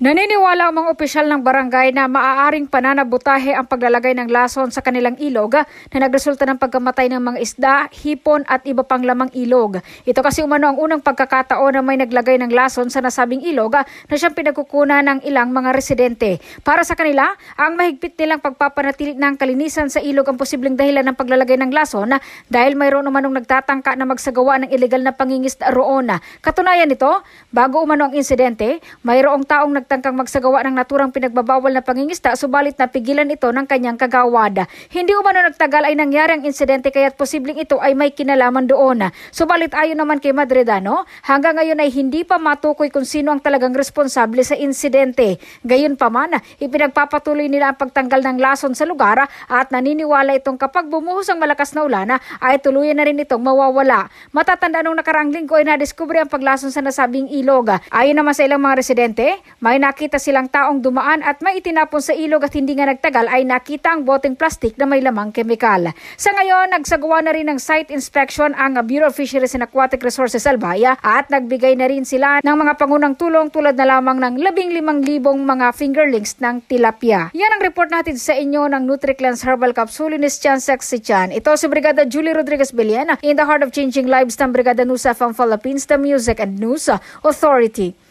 Naniniwala ang mga opisyal ng barangay na maaaring pananabutahe ang paglalagay ng lason sa kanilang ilog na nagresulta ng pagkamatay ng mga isda, hipon at iba pang lamang ilog. Ito kasi umano ang unang pagkakataon na may naglagay ng lason sa nasabing ilog na siyang pinagkukunan ng ilang mga residente. Para sa kanila, ang mahigpit nilang pagpapanatili ng kalinisan sa ilog ang posibleng dahilan ng paglalagay ng lason dahil mayroon umanong nagtatangka na magsagawa ng ilegal na pangingisda roon. Katunayan nito, bago umano ang insidente, mayroong taong nagtangkang magsagawa ng naturang pinagbabawal na pangingisda subalit napigilan ito ng kanyang kagawad. Hindi umano nagtagal ay nangyari ang insidente kaya't posibleng ito ay may kinalaman doon. Subalit ayon naman kay Madridano, hanggang ngayon ay hindi pa matukoy kung sino ang talagang responsable sa insidente. Gayunpaman, ipinagpapatuloy nila ang pagtanggal ng lason sa lugar at naniniwala itong kapag bumuhos ang malakas na ulan ay tuluyan na rin itong mawawala. Matatanda nung nakaraang linggo ay nadiskubre ang paglason sa nasabing ilog. Ayon naman sa ilang mga residente, may nakita silang taong dumaan at may itinapon sa ilog at hindi nga nagtagal ay nakita ang boteng plastik na may lamang kemikal. Sa ngayon, nagsagawa na rin ng site inspection ang Bureau of Fisheries and Aquatic Resources Albaya at nagbigay na rin sila ng mga pangunang tulong tulad na lamang ng 15,000 mga fingerlings ng tilapia. Yan ang report natin sa inyo ng NutriCleanse Herbal Capsule ni Chan Sexy Chan. Ito si Brigada Julie Rodriguez Biliana in the heart of changing lives ng Brigada Nusa from Philippines, the Music and News Authority.